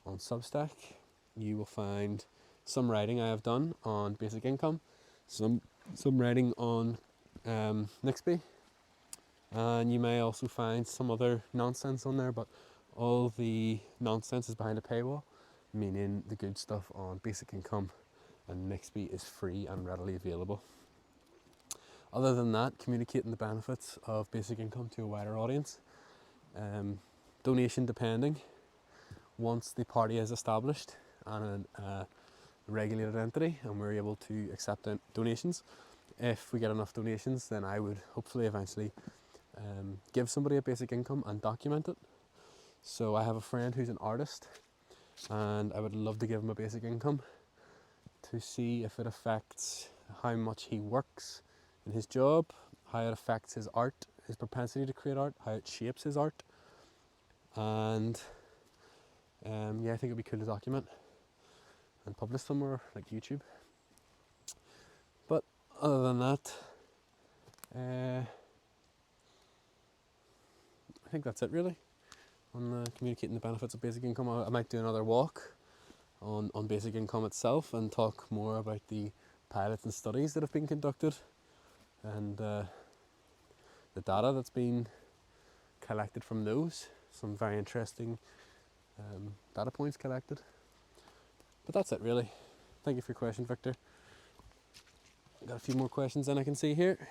on Substack. You will find some writing I have done on basic income, some writing on Nixby, and you may also find some other nonsense on there, but all the nonsense is behind a paywall, meaning the good stuff on basic income and Nixby is free and readily available. Other than that, communicating the benefits of basic income to a wider audience, donation depending, once the party is established and a regulated entity and we're able to accept donations, if we get enough donations, then I would hopefully eventually give somebody a basic income and document it. So I have a friend who's an artist, and I would love to give him a basic income to see if it affects how much he works in his job, how it affects his art, his propensity to create art, how it shapes his art. And I think it'd be cool to document and publish somewhere like YouTube. But other than that, I think that's it really on communicating the benefits of basic income. I might do another walk on basic income itself and talk more about the pilots and studies that have been conducted and the data that's been collected from those. Some very interesting data points collected. But that's it really. Thank you for your question, Victor. Got a few more questions than I can see here.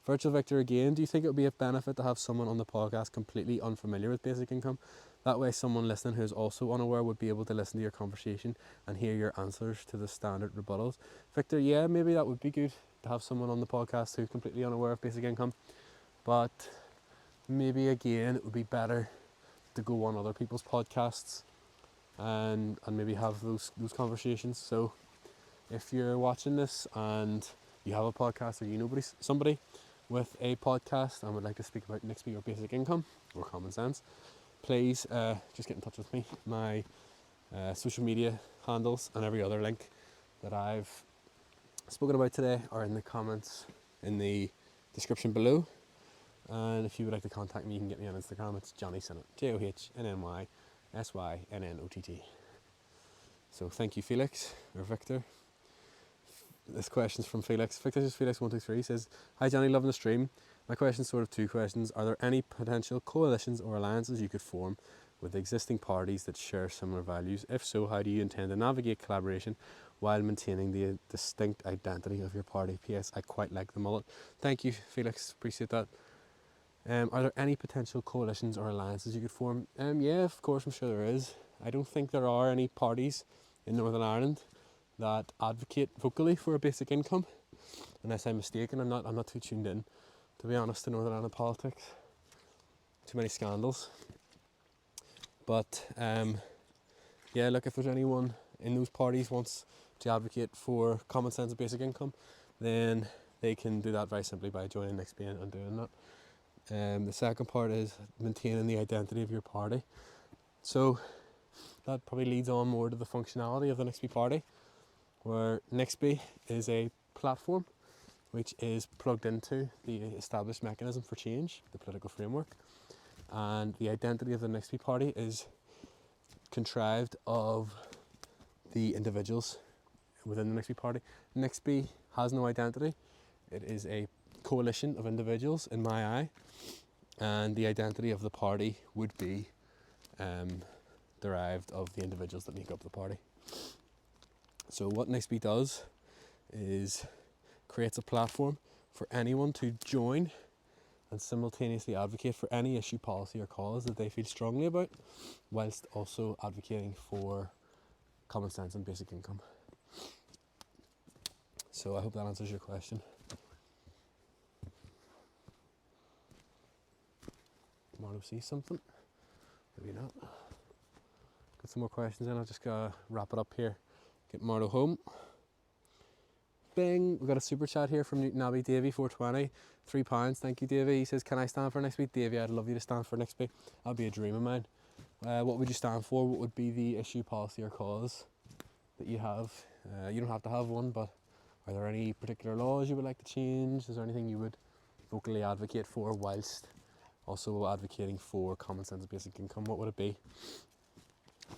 Virtual Victor again, do you think it would be of benefit to have someone on the podcast completely unfamiliar with basic income? That way someone listening who is also unaware would be able to listen to your conversation and hear your answers to the standard rebuttals. Victor, yeah, maybe that would be good to have someone on the podcast who's completely unaware of basic income. But maybe again it would be better to go on other people's podcasts and maybe have those conversations. So if you're watching this and you have a podcast or you know somebody with a podcast and would like to speak about Nixby or basic income or common sense, please just get in touch with me. My social media handles and every other link that I've spoken about today are in the comments in the description below. And if you would like to contact me, you can get me on Instagram. It's Johnny Synnott, JohnnySynnott. So thank you, Felix, or Victor. This question's from Felix. Fictitious Felix123 says, "Hi Johnny, loving the stream. My question's sort of two questions. Are there any potential coalitions or alliances you could form with existing parties that share similar values? If so, how do you intend to navigate collaboration while maintaining the distinct identity of your party? PS, I quite like the mullet." Thank you, Felix. Appreciate that. Are there any potential coalitions or alliances you could form? Yeah, of course, I'm sure there is. I don't think there are any parties in Northern Ireland that advocate vocally for a basic income, unless I'm mistaken. I'm not too tuned in, to be honest, to Northern Ireland politics. Too many scandals. But yeah, look, if there's anyone in those parties wants to advocate for common sense and basic income, then they can do that very simply by joining NXP and doing that. The second part is maintaining the identity of your party. So that probably leads on more to the functionality of the NXP party, where NXP is a platform which is plugged into the established mechanism for change, the political framework, and the identity of the NXP party is contrived of the individuals within the NXP party. NXP has no identity. It is a coalition of individuals in my eye, and the identity of the party would be derived of the individuals that make up the party. So what NXP does is creates a platform for anyone to join and simultaneously advocate for any issue, policy or cause that they feel strongly about, whilst also advocating for common sense and basic income. So I hope that answers your question. Marlo sees something? Maybe not. Got some more questions in. I'll just wrap it up here. Get Marlo home. Bing! We've got a super chat here from Newton Abbey. Davey, 420, £3. Thank you, Davey. He says, "Can I stand for NXP?" Davey, I'd love you to stand for NXP. That'd be a dream of mine. What would you stand for? What would be the issue, policy or cause that you have? You don't have to have one, but are there any particular laws you would like to change? Is there anything you would vocally advocate for whilst also advocating for common sense and basic income? What would it be?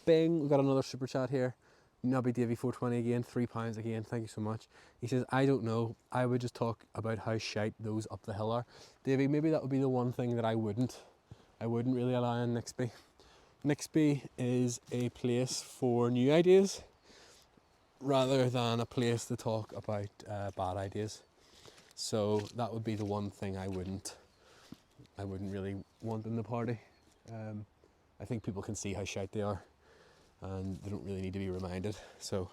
Bing! We've got another super chat here. Nubby Davy 420 again, £3 again, thank you so much. He says, "I don't know, I would just talk about how shite those up the hill are." Davy, maybe that would be the one thing that I wouldn't really allow in Nixby. Nixby is a place for new ideas rather than a place to talk about bad ideas. So that would be the one thing I wouldn't really want in the party. I think people can see how shite they are, and they don't really need to be reminded. So,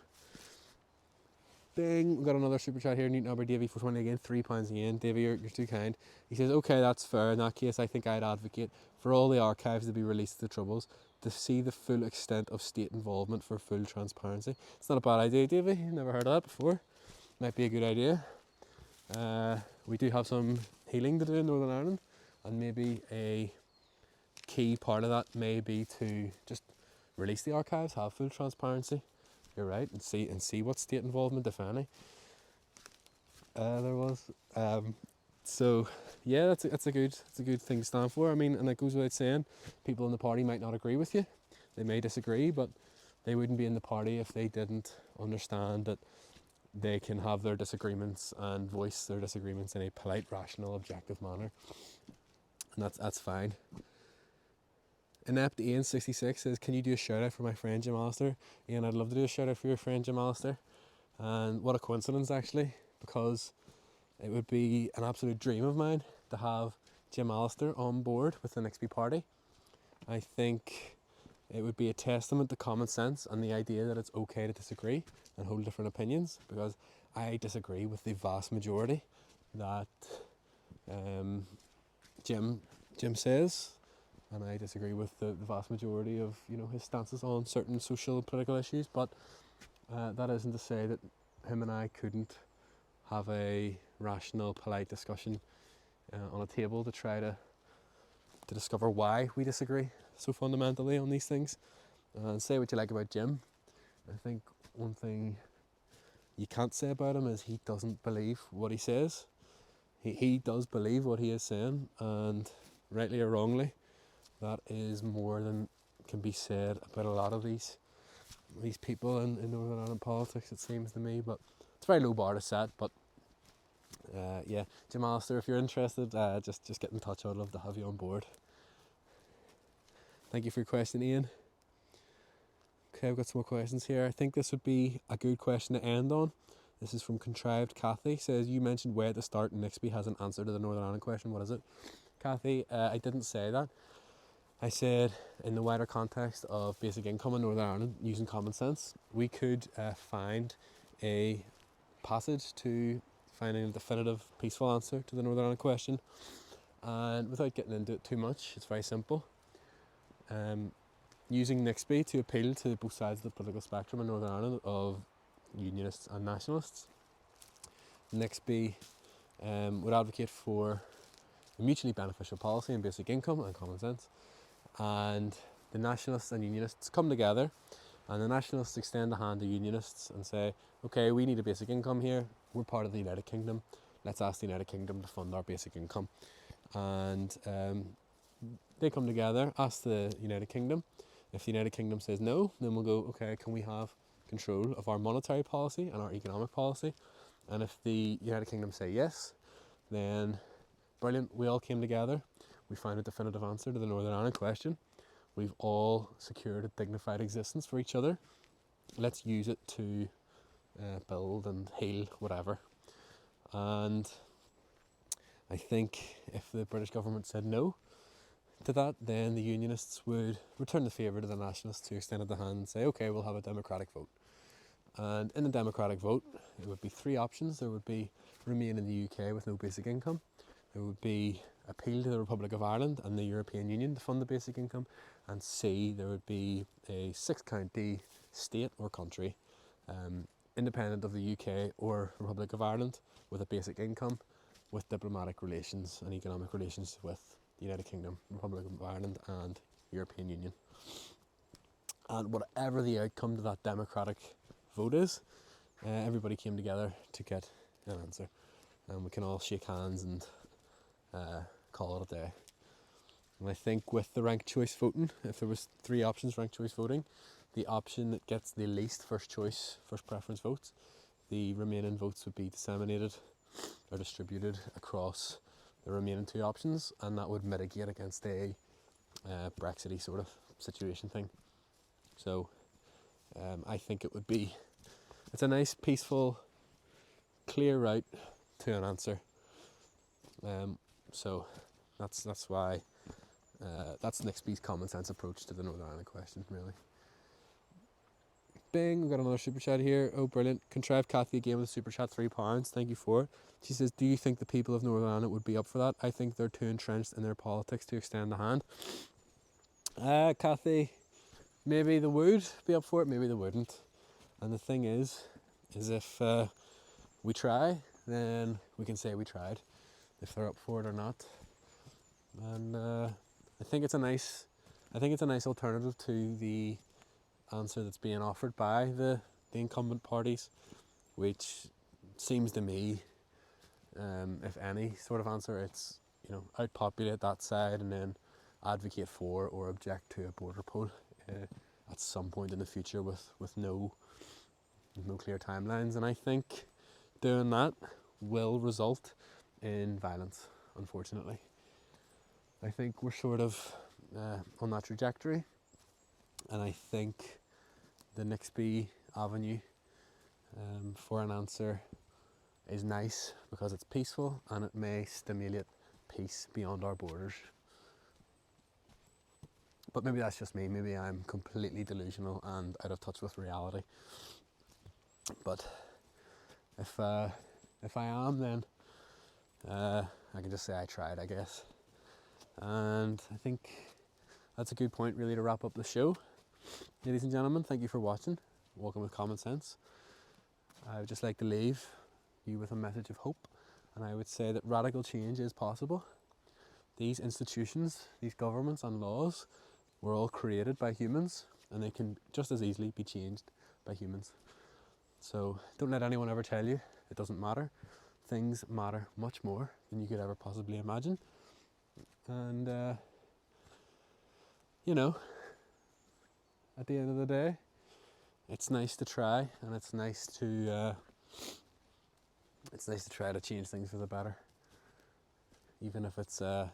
bing, we've got another super chat here. Newton Aber Davy 420 again, £3 again. Davy, you're too kind. He says, "Okay, that's fair. In that case, I think I'd advocate for all the archives to be released to the Troubles to see the full extent of state involvement for full transparency." It's not a bad idea, Davy. Never heard of that before. Might be a good idea. We do have some healing to do in Northern Ireland, and maybe a key part of that may be to just release the archives, have full transparency. You're right, and see what state involvement, if any, there was. So yeah, that's a good thing to stand for. I mean, and it goes without saying, people in the party might not agree with you. They may disagree, but they wouldn't be in the party if they didn't understand that they can have their disagreements and voice their disagreements in a polite, rational, objective manner, and that's fine. Inept Ian 66 says, "Can you do a shout out for my friend Jim Alistair?" Ian, I'd love to do a shout out for your friend Jim Alistair. And what a coincidence, actually, because it would be an absolute dream of mine to have Jim Alistair on board with the NXP party. I think it would be a testament to common sense and the idea that it's okay to disagree and hold different opinions, because I disagree with the vast majority that Jim says. And I disagree with the vast majority of his stances on certain social and political issues. But that isn't to say that him and I couldn't have a rational, polite discussion on a table to try to discover why we disagree so fundamentally on these things. And say what you like about Jim. I think one thing you can't say about him is he doesn't believe what he says. he does believe what he is saying, and rightly or wrongly, that is more than can be said about a lot of these people in Northern Ireland politics, it seems to me. But it's a very low bar to set. But yeah, Jim Alistair, if you're interested, just get in touch. I'd love to have you on board. Thank you for your question, Ian. Okay, I've got some more questions here. I think this would be a good question to end on. This is from Contrived Kathy. Says, you mentioned way at the start Nixby has an answer to the Northern Ireland question. What is it? Kathy, I didn't say that. I said in the wider context of basic income in Northern Ireland, using common sense, we could find a passage to finding a definitive, peaceful answer to the Northern Ireland question. And without getting into it too much, it's very simple. Using Nixby to appeal to both sides of the political spectrum in Northern Ireland of unionists and nationalists. Nixby would advocate for a mutually beneficial policy in basic income and common sense. And the nationalists and unionists come together, and the nationalists extend a hand to unionists and say, okay, we need a basic income here, we're part of the United Kingdom, let's ask the United Kingdom to fund our basic income. And they come together, ask the United Kingdom. If the United Kingdom says no, then we'll go, okay, can we have control of our monetary policy and our economic policy? And if the United Kingdom say yes, then brilliant, we all came together, we found a definitive answer to the Northern Ireland question, we've all secured a dignified existence for each other, let's use it to build and heal whatever. And I think if the British government said no to that, then the unionists would return the favour to the nationalists who extended the hand and say, okay, we'll have a democratic vote. And in the democratic vote, it would be three options. There would be remain in the UK with no basic income. There would be appeal to the Republic of Ireland and the European Union to fund the basic income. And C, there would be a 6-county state or country, independent of the UK or Republic of Ireland, with a basic income, with diplomatic relations and economic relations with the United Kingdom, Republic of Ireland and European Union. And whatever the outcome to that democratic vote is, everybody came together to get an answer. And we can all shake hands and call it a day. And I think with the ranked choice voting, if there was three options ranked choice voting, the option that gets the least first preference votes, the remaining votes would be disseminated or distributed across the remaining two options, and that would mitigate against a Brexity sort of situation thing. So I think it's a nice, peaceful, clear route to an answer. So that's why that's Nixby's common sense approach to the Northern Ireland question, really. Bing, we've got another super chat here. Oh, brilliant. Contrived Kathy again with a super chat, £3. Thank you for it. She says, do you think the people of Northern Ireland would be up for that? I think they're too entrenched in their politics to extend the hand. Kathy, maybe they would be up for it, maybe they wouldn't. And the thing is if we try, then we can say we tried, if they're up for it or not. And I think it's a nice alternative to the answer that's being offered by the incumbent parties, which seems to me, if any sort of answer, it's outpopulate that side and then advocate for or object to a border poll at some point in the future with no clear timelines. And I think doing that will result in violence, unfortunately. I think we're sort of on that trajectory, and I think the Nixby avenue for an answer is nice because it's peaceful and it may stimulate peace beyond our borders. But maybe that's just me, maybe I'm completely delusional and out of touch with reality. But if I am, then I can just say I tried, I guess. And I think that's a good point really to wrap up the show. Ladies and gentlemen, thank you for watching. Welcome with Common Sense. I would just like to leave you with a message of hope, and I would say that radical change is possible. These institutions, these governments and laws were all created by humans, and they can just as easily be changed by humans. So don't let anyone ever tell you it doesn't matter. things matter much more than you could ever possibly imagine. And, you know, at the end of the day, it's nice to try, and it's nice to try to change things for the better, even if it's a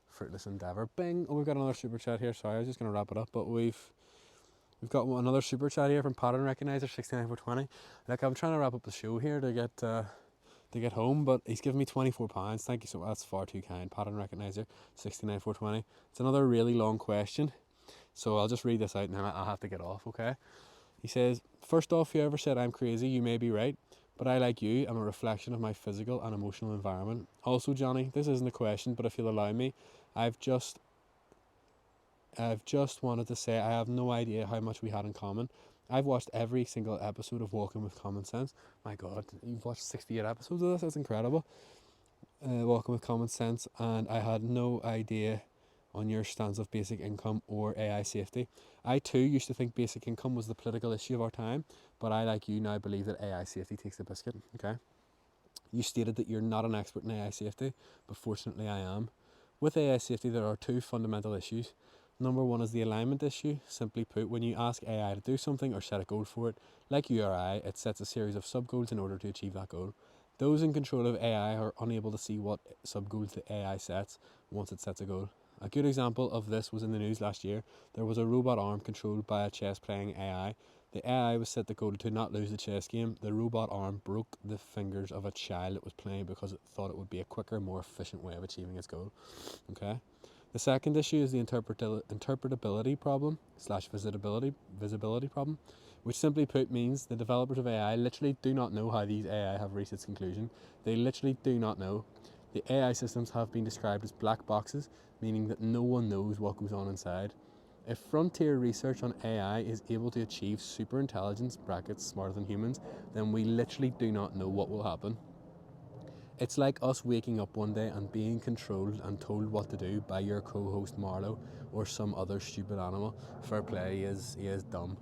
fruitless endeavour. Bing! Oh, we've got another super chat here. Sorry, I was just going to wrap it up, but we've got another super chat here from Pattern Recognizer 69420. Like, I'm trying to wrap up the show here to get home, but he's given me £24. Thank you so much. That's far too kind. Pattern Recognizer 69420. It's another really long question, so I'll just read this out and then I'll have to get off. Okay. He says, first off, whoever said I'm crazy, you may be right, but I, like you, am a reflection of my physical and emotional environment. Also, Johnny, this isn't a question, but if you'll allow me, I've just wanted to say I have no idea how much we had in common. I've watched every single episode of Walking with Common Sense. My God, you've watched 68 episodes of this? That's incredible. Walking with Common Sense, and I had no idea on your stance of basic income or AI safety. I too used to think basic income was the political issue of our time, but I, like you, now believe that AI safety takes the biscuit. Okay. You stated that you're not an expert in AI safety, but fortunately I am. With AI safety, there are two fundamental issues. Number one is the alignment issue. Simply put, when you ask AI to do something or set a goal for it, like you or I, it sets a series of sub-goals in order to achieve that goal. Those in control of AI are unable to see what sub-goals the AI sets once it sets a goal. A good example of this was in the news last year. There was a robot arm controlled by a chess-playing AI. The AI was set the goal to not lose the chess game. The robot arm broke the fingers of a child it was playing because it thought it would be a quicker, more efficient way of achieving its goal. Okay. The second issue is the interpretability problem / visibility problem, which simply put means the developers of AI literally do not know how these AI have reached its conclusion. They literally do not know. The AI systems have been described as black boxes, meaning that no one knows what goes on inside. If frontier research on AI is able to achieve super intelligence (brackets smarter than humans), then we literally do not know what will happen. It's like us waking up one day and being controlled and told what to do by your co-host Marlo or some other stupid animal. Fair play, he is dumb.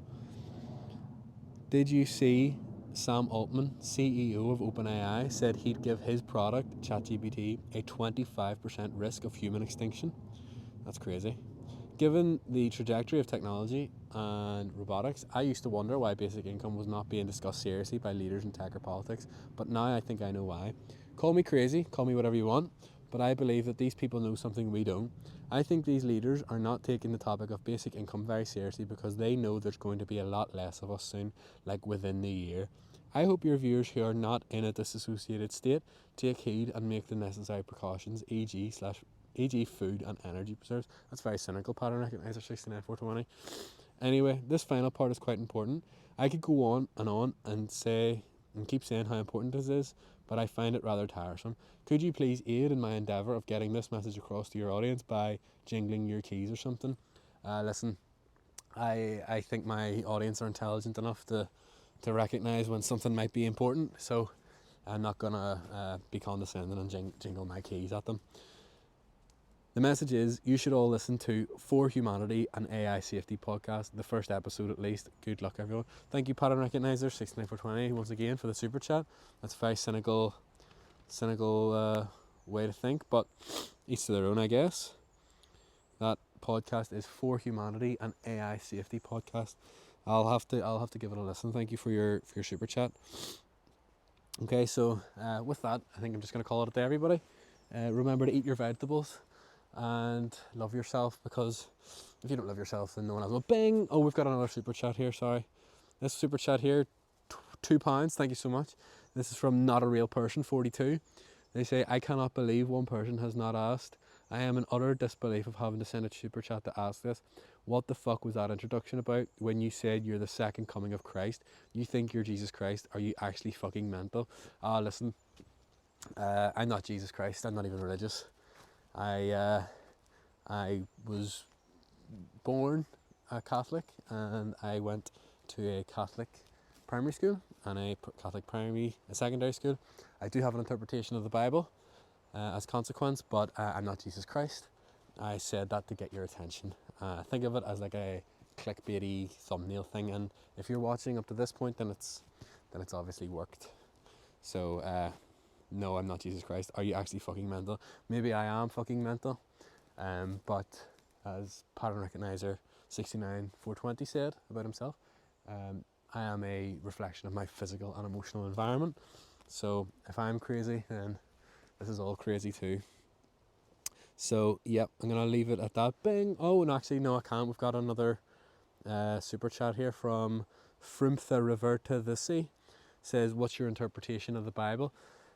Did you see Sam Altman, CEO of OpenAI, said he'd give his product, ChatGPT, a 25% risk of human extinction? That's crazy. Given the trajectory of technology and robotics, I used to wonder why basic income was not being discussed seriously by leaders in tech or politics, but now I think I know why. Call me crazy, call me whatever you want, but I believe that these people know something we don't. I think these leaders are not taking the topic of basic income very seriously because they know there's going to be a lot less of us soon, like within the year. I hope your viewers who are not in a disassociated state take heed and make the necessary precautions, e.g. food and energy preserves. That's very cynical, Pattern Recognizer 69420. Anyway, this final part is quite important. I could go on and keep saying how important this is, but I find it rather tiresome. Could you please aid in my endeavour of getting this message across to your audience by jingling your keys or something? Listen, I think my audience are intelligent enough to recognise when something might be important, so I'm not going to be condescending and jingle my keys at them. The message is, you should all listen to For Humanity, an AI safety podcast, the first episode at least. Good luck, everyone. Thank you, Pattern Recognizer 69420, once again for the super chat. That's a very cynical way to think, but each to their own, I guess. That podcast is For Humanity, an AI safety podcast. I'll have to give it a listen. Thank you for your super chat. Okay, so with that, I think I'm just going to call it a day, everybody. Remember to eat your vegetables and love yourself, because if you don't love yourself, then no one else will. Bing! Oh, we've got another super chat here, sorry. This super chat here, £2, thank you so much. This is from Not a Real Person 42. They say, I cannot believe one person has not asked. I am in utter disbelief of having to send a super chat to ask this. What the fuck was that introduction about when you said you're the second coming of Christ? You think you're Jesus Christ? Are you actually fucking mental? Listen, I'm not Jesus Christ. I'm not even religious. I was born a Catholic, and I went to a Catholic primary school and a Catholic secondary school. I do have an interpretation of the Bible as consequence, but I'm not Jesus Christ. I said that to get your attention. Think of it as like a clickbaity thumbnail thing, and if you're watching up to this point, then it's obviously worked. So, no, I'm not Jesus Christ. Are you actually fucking mental? Maybe I am fucking mental. But as pattern recognizer 69420 said about himself, I am a reflection of my physical and emotional environment. So if I'm crazy, then this is all crazy too. So, yep, I'm going to leave it at that. Bing! Oh, and actually, no, I can't. We've got another super chat here from Frimtha River to the Sea. Says, what's your interpretation of the Bible?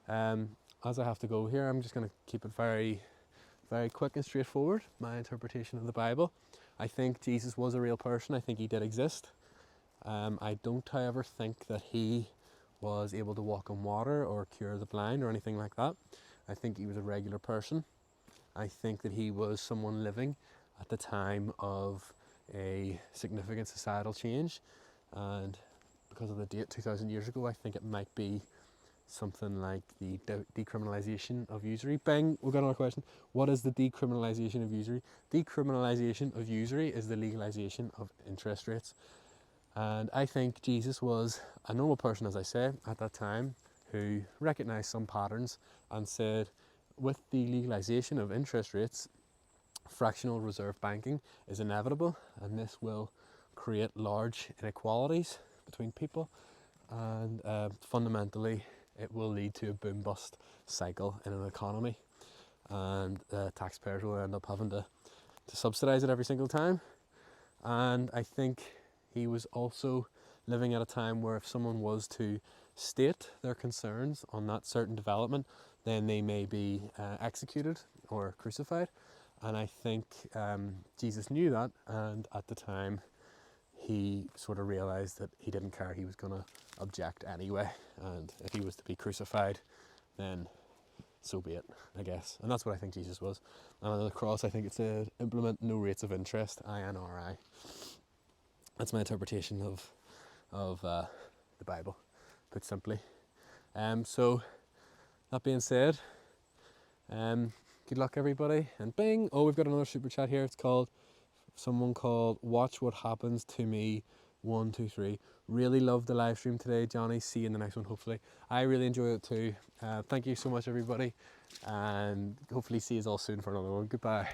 As I have to go here, I'm just going to keep it very, very quick and straightforward. My interpretation of the Bible. I think Jesus was a real person. I think he did exist. I don't, however, think that he was able to walk on water or cure the blind or anything like that. I think he was a regular person. I think that he was someone living at the time of a significant societal change, and because of the date 2,000 years ago, I think it might be something like the decriminalisation of usury. Bang, we've got another question. What is the decriminalisation of usury? Decriminalisation of usury is the legalisation of interest rates. And I think Jesus was a normal person, as I say, at that time, who recognised some patterns and said, with the legalisation of interest rates, fractional reserve banking is inevitable, and this will create large inequalities between people, and fundamentally it will lead to a boom bust cycle in an economy, and taxpayers will end up having to subsidise it every single time. And I think he was also living at a time where if someone was to state their concerns on that certain development, then they may be executed or crucified. And I think Jesus knew that, and at the time he sort of realised that he didn't care, he was going to object anyway, and if he was to be crucified, then so be it, I guess. And that's what I think Jesus was. And on the cross, I think it said, implement no rates of interest, INRI. That's my interpretation of the Bible, put simply. So, that being said, good luck everybody, and bing! Oh, we've got another super chat here. It's called, someone called Watch What Happens to Me 123. Really loved the live stream today, Johnny. See you in the next one, hopefully. I really enjoyed it too. Thank you so much, everybody, and hopefully see you all soon for another one. Goodbye.